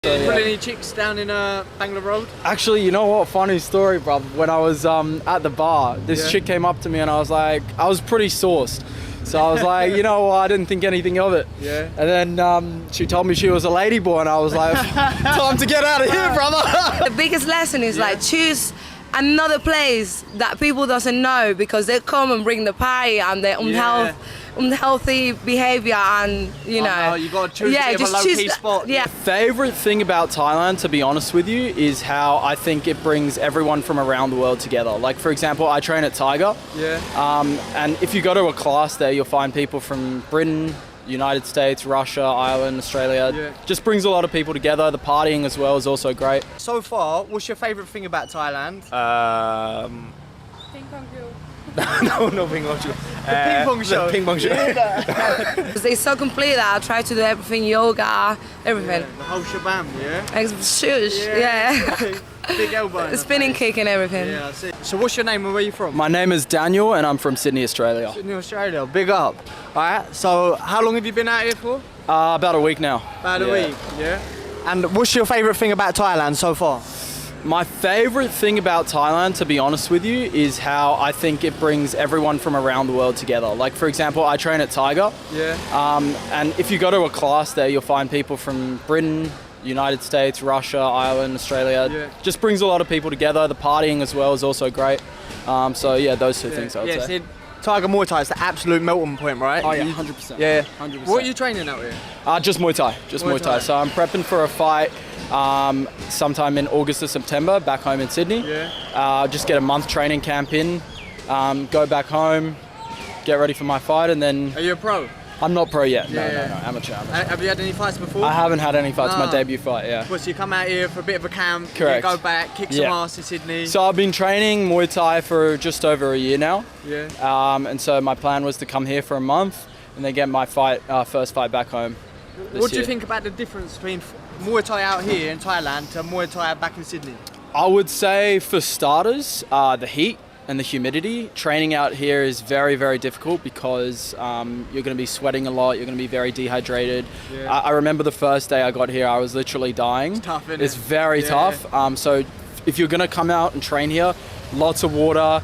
Did you pull any chicks down in Bangla Road? Actually, you know what? Funny story, bro. When I was at the bar, this chick came up to me and I was like, I was pretty sauced. So I was like, you know what? I didn't think anything of it. Yeah. And then she told me she was a ladyboy and I was like, time to get out of here, brother. The biggest lesson is like choose another place that people doesn't know, because they come and bring the party and the unhealthy behavior, and you know. You got to choose a low-key spot. Yeah. Favorite thing about Thailand, to be honest with you, is how I think it brings everyone from around the world together. Like, for example, I train at Tiger. Yeah. And if you go to a class there, you'll find people from Britain, United States, Russia, Ireland, Australia. Yeah. Just brings a lot of people together. The partying as well is also great. So far, what's your favourite thing about Thailand? Ping pong show. no ping pong show. Ping pong show. Ping pong show. They're so complete that I try to do everything, yoga, everything. Yeah, the whole shabam, yeah? Shush, yeah. Big elbow. The spinning kick and everything. Yeah, I see. So what's your name and where are you from? My name is Daniel and I'm from Sydney, Australia. Sydney, Australia. Big up. Alright, so how long have you been out here for? About a week now. About a week, yeah? And what's your favourite thing about Thailand so far? My favourite thing about Thailand, to be honest with you, is how I think it brings everyone from around the world together. Like, for example, I train at Tiger. Yeah. And if you go to a class there, you'll find people from Britain, United States, Russia, Ireland, Australia. Yeah. Just brings a lot of people together. The partying as well is also great. So yeah, those two things I would say. See, Tiger Muay Thai is the absolute melting point, right? Oh yeah, 100%. Yeah. 100%. What are you training out here? Just Muay Thai. Just Muay Thai. So I'm prepping for a fight sometime in August or September back home in Sydney. Yeah. Just get a month training camp in, go back home, get ready for my fight, and then... Are you a pro? I'm not pro yet. No, Yeah. amateur. Have you had any fights before? I haven't had any fights. My Ah. debut fight, yeah. Well, so you come out here for a bit of a camp, Correct. you go back, kick some Yeah. ass in Sydney. So I've been training Muay Thai for just over a year now. Yeah. And so my plan was to come here for a month and then get my first fight back home this What do you year. think about the difference between Muay Thai out here in Thailand to Muay Thai back in Sydney? I would say for starters, the heat and the humidity. Training out here is very, very difficult because you're going to be sweating a lot, you're going to be very dehydrated. Yeah. I remember the first day I got here, I was literally dying. It's tough, isn't It's it? very tough. So if you're going to come out and train here, lots of water,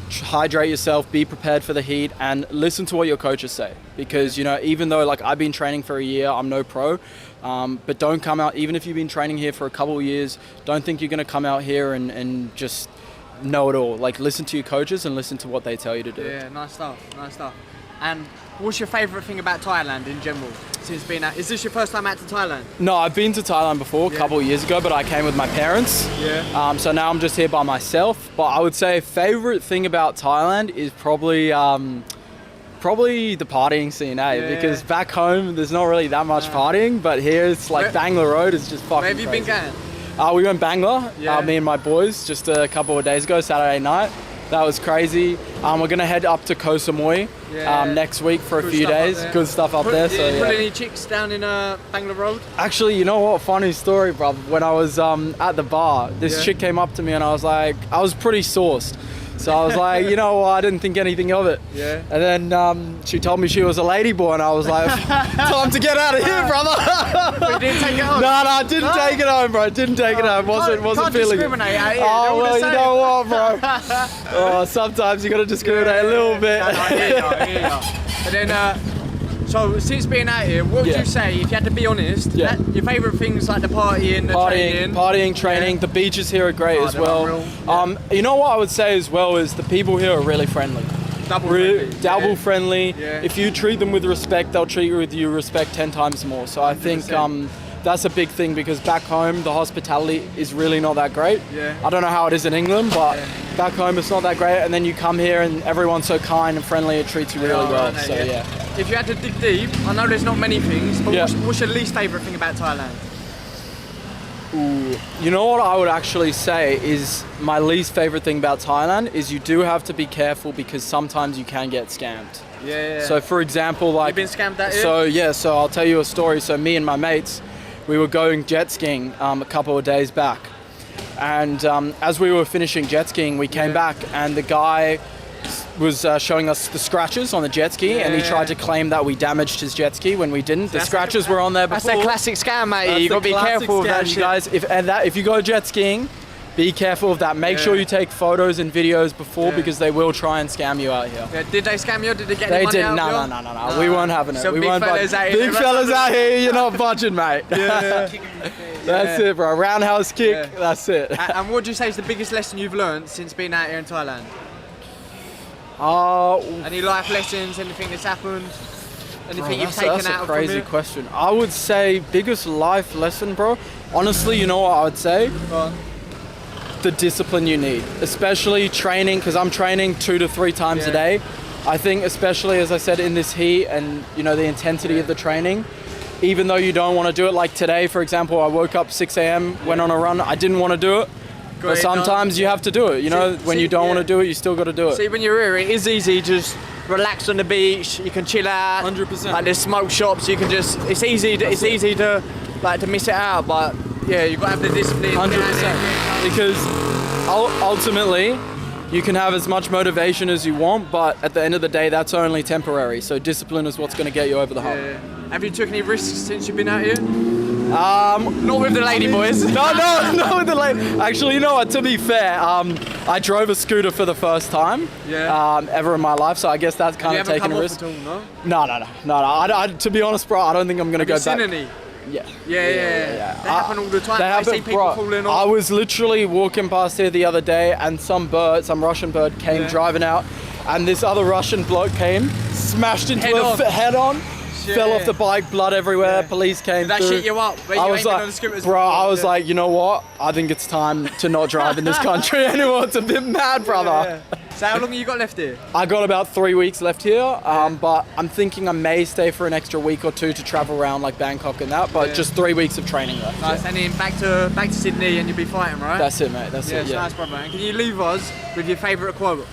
hydrate yourself, be prepared for the heat, and listen to what your coaches say. Because, you know, even though like I've been training for a year, I'm no pro, but don't come out, even if you've been training here for a couple of years, don't think you're going to come out here and just know it all. Like, listen to your coaches and listen to what they tell you to do. Yeah, nice stuff, nice stuff. And what's your favourite thing about Thailand in general? Since being out, is this your first time out to Thailand? No, I've been to Thailand before a couple of years ago, but I came with my parents. Yeah. So now I'm just here by myself. But I would say favourite thing about Thailand is probably the partying scene, because back home there's not really that much partying, but here it's like Bangla Road is just fucking Where have you been crazy. going? We went Bangla, me and my boys, just a couple of days ago, Saturday night. That was crazy. We're gonna head up to Koh Samui next week for a few days. Good stuff up there. Did you pull any chicks down in Bangla Road? Actually, you know what? Funny story, bro. When I was at the bar, this chick came up to me and I was like, I was pretty sauced. So I was like, you know what? I didn't think anything of it. Yeah. And then she told me she was a ladyboy and I was like, time to get out of here, brother. But you didn't take it home? No, I didn't take it home, bro. Didn't take it home. Wasn't feeling it. Discriminate out here. Oh, well, you know what, bro? Sometimes you got to discriminate a little bit. No, I hear you. And then, so since being out here, what would you say, if you had to be honest, your favourite things like the partying, the training? Partying, training. The beaches here are great as well. You know what I would say as well is the people here are really friendly. Double friendly. Yeah. If you treat them with respect, they'll treat you with respect 10 times more. So I think that's a big thing, because back home the hospitality is really not that great. Yeah. I don't know how it is in England, but back home it's not that great. And then you come here and everyone's so kind and friendly, it treats you really well. So yeah. If you had to dig deep, I know there's not many things, but what's your least favourite thing about Thailand? Ooh. You know what I would actually say is my least favourite thing about Thailand is you do have to be careful, because sometimes you can get scammed. Yeah. So for example, like... You've been scammed out here? So I'll tell you a story. So me and my mates, we were going jet skiing a couple of days back. And as we were finishing jet skiing, we came back and the guy was showing us the scratches on the jet ski, and he tried to claim that we damaged his jet ski when we didn't. The scratches were on there before. That's a classic scam, mate. You got to be careful of that shit. Guys. If you go jet skiing, be careful of that. Make sure you take photos and videos before because they will try and scam you out here. Yeah, did they scam you or did they get any money out of you? No. We weren't having it. So we big weren't fellas out here. Big fellas out here, you're not budging, mate. That's it, bro. Roundhouse kick, that's it. And what would you say is the biggest lesson you've learned since being out here in Thailand? Any life lessons, anything that's happened? Anything you've taken out from here? That's a crazy question. I would say biggest life lesson, bro. Honestly, you know what I would say? The discipline you need, especially training, because I'm training 2 to 3 times a day. I think especially, as I said, in this heat and the intensity of the training, even though you don't want to do it, like today, for example, I woke up 6 a.m., went on a run, I didn't want to do it. But sometimes you have to do it, when you don't want to do it, you still got to do it. See, when you're here, it is easy, just relax on the beach, you can chill out. 100%. Like there's smoke shops, you can just, it's easy to miss it out, but yeah, you've got to have the discipline. 100%. Because ultimately, you can have as much motivation as you want, but at the end of the day, that's only temporary. So discipline is what's going to get you over the hump. Have you took any risks since you've been out here? Not with the lady boys. No, with the lady. Actually, you know what? To be fair, I drove a scooter for the first time ever in my life, so I guess that's kind of taking a risk. Have you come off at all, No. To be honest, bro, I don't think I'm gonna go back. Have you seen any? Yeah. They happen all the time. I see people falling off. I was literally walking past here the other day, and some Russian bird came driving out, and this other Russian bloke came, smashed into head on. Fell off the bike, blood everywhere. Police came through. That shit you up? I was like, you know what? I think it's time to not drive in this country anymore. It's a bit mad, brother. So how long have you got left here? I got about 3 weeks left here, but I'm thinking I may stay for an extra week or 2 to travel around like Bangkok and that. But just 3 weeks of training left. Nice, and then back to Sydney, and you'll be fighting, right? That's it, mate. That's it. Yeah, nice, brother. And can you leave us with your favourite quote?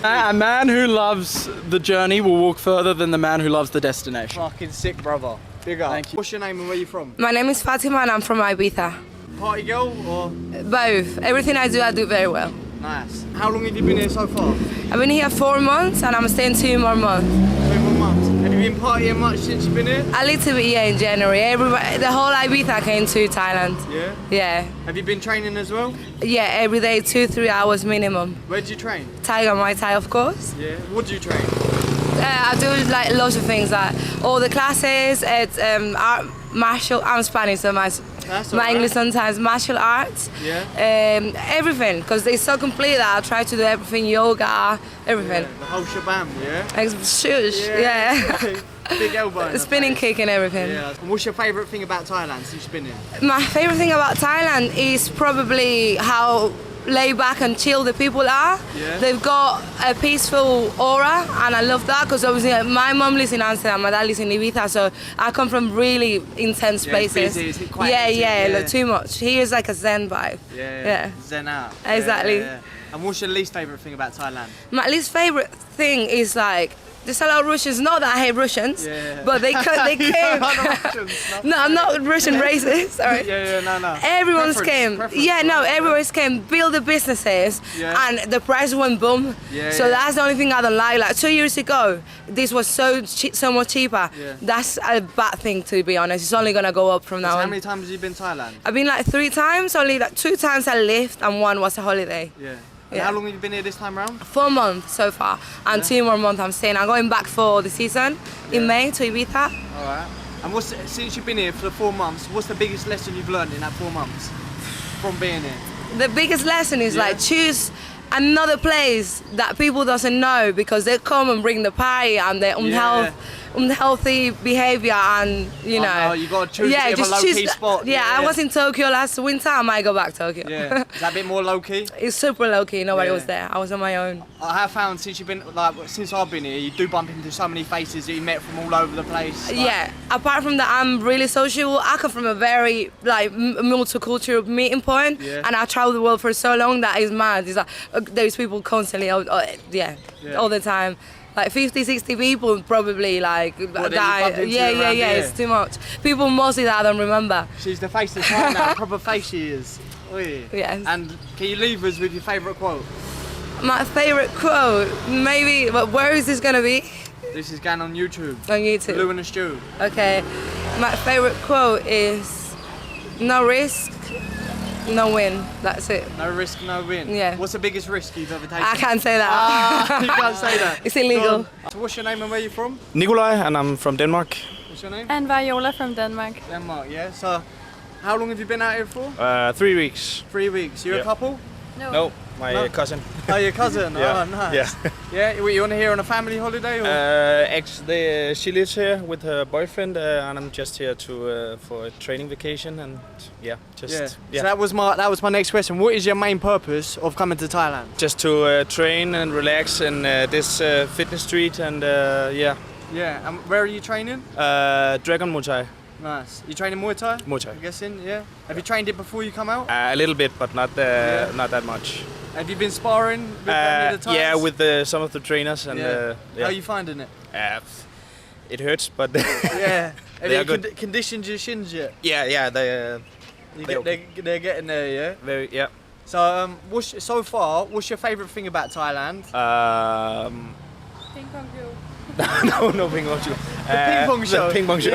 A man who loves the journey will walk further than the man who loves the destination. Fucking sick, brother. Big up. Thank you. What's your name and where you from? My name is Fatima and I'm from Ibiza. Party girl or? Both. Everything I do very well. Nice. How long have you been here so far? I've been here 4 months and I'm staying 2 more months. 2 more months. Have you been partying much since you've been here? A little bit, yeah, in January. The whole Ibiza came to Thailand. Yeah? Yeah. Have you been training as well? Yeah, every day, 2-3 hours minimum. Where do you train? Tiger Muay Thai, of course. Yeah. What do you train? I do like lots of things, like all the classes. It's martial. I'm Spanish, so my English sometimes martial arts. Yeah. Everything, because it's so complete that I try to do everything, yoga, everything. Yeah, the whole shabam, yeah. Shush, yeah. Big elbow. Spinning kick and everything. Yeah. And what's your favourite thing about Thailand since you've been here? My favourite thing about Thailand is probably how laid back and chill the people are. Yeah. They've got a peaceful aura, and I love that because obviously my mom lives in Amsterdam, my dad lives in Ibiza, so I come from really intense places. It's busy, quite like, too much. He is like a Zen vibe. Yeah. Zen out. Exactly. Yeah. And what's your least favourite thing about Thailand? My least favourite thing is like, there's a lot of Russians, not that I hate Russians, but they came. No, I'm not Russian racist, sorry. No. Everyone's came. Everyone's came, build the businesses, and the price went boom. So that's the only thing I don't like. Like 2 years ago, this was so much cheaper. That's a bad thing, to be honest. It's only gonna go up from now on. How many times have you been to Thailand? I've been like 3 times, only like 2 times I lived and 1 was a holiday. And how long have you been here this time around? 4 months so far, and 2 more months I'm staying. I'm going back for the season in May to Ibiza. Alright. And since you've been here for 4 months, what's the biggest lesson you've learned in that 4 months from being here? The biggest lesson is like choose another place that people doesn't know, because they come and bring the party and the unhealthy behavior, and you know. You got to choose a low-key spot. I was in Tokyo last winter. I might go back to Tokyo. Yeah. Is that a bit more low-key? It's super low-key. Nobody was there. I was on my own. I have found since I've been here, you do bump into so many faces that you met from all over the place. Apart from that, I'm really social. I come from a very multicultural meeting point, and I travel the world for so long that it's mad. It's like there's people constantly, all the time. Like 50, 60 people probably like die. It's too much. People mostly that I don't remember. She's the face of Thailand, proper face she is. Yes. And can you leave us with your favourite quote? My favorite quote, maybe, but where is this gonna be? This is going on YouTube. On YouTube. Blue and the Stew. Okay. My favorite quote is, no risk, no win. That's it. No risk, no win. Yeah. What's the biggest risk you've ever taken? I can't say that. You can't say that. It's illegal. So what's your name and where you from? Nikolai, and I'm from Denmark. What's your name? And Viola from Denmark. Denmark, yeah. So how long have you been out here for? 3 weeks. 3 weeks. You're a couple? No, my cousin. Oh, your cousin? Yeah. Oh, nice. Yeah. Yeah, you want to here on a family holiday? Or? She lives here with her boyfriend, and I'm just here for a training vacation, and So that was my next question. What is your main purpose of coming to Thailand? just to train and relax in this fitness street, and Yeah. And where are you training? Dragon Muay Thai. Nice. You training Muay Thai? Muay Thai. I'm guessing, yeah. Have you trained it before you come out? A little bit, but not that much. Have you been sparring with any of the Thais? Yeah, with some of the trainers, and How are you finding it? it hurts, but Yeah. Have They you are good. conditioned your shins yet? yeah, They're getting there, yeah. very So, what's your favourite thing about Thailand? Ping pong show. no ping pong show. ping pong show. The ping pong show.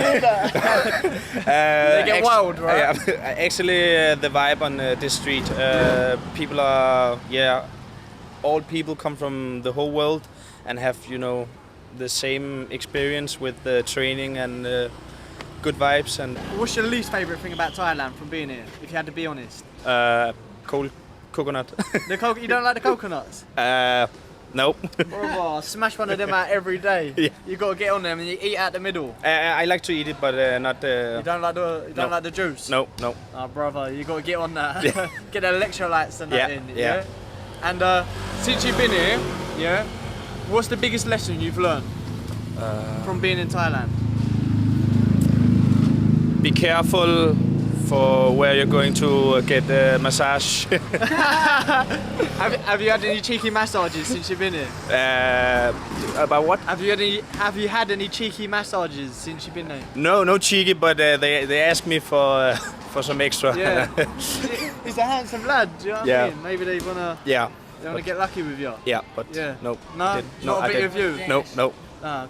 They get wild, right? Yeah, actually, the vibe on this street, people are, all people come from the whole world and have, the same experience with the training and good vibes. And What's your least favourite thing about Thailand from being here, if you had to be honest? cold coconut. You don't like the coconuts? Nope. Brother, smash one of them out every day. Yeah. You got to get on them and you eat out the middle. I like to eat it, but not. You don't like the juice? No. Oh, brother, you got to get on that. Get the electrolytes and that in. Yeah. And since you've been here, what's the biggest lesson you've learned from being in Thailand? Be careful for where you're going to get a massage. Have you had any cheeky massages since you've been here? About what? Have you had any cheeky massages since you've been there? No cheeky, but they asked me for some extra. Yeah. He's a handsome lad. Do you know what I mean? Maybe they wanna get lucky with you. Yeah, but Yeah. no. No, didn't. not a I bit didn't. of you. No. Ah,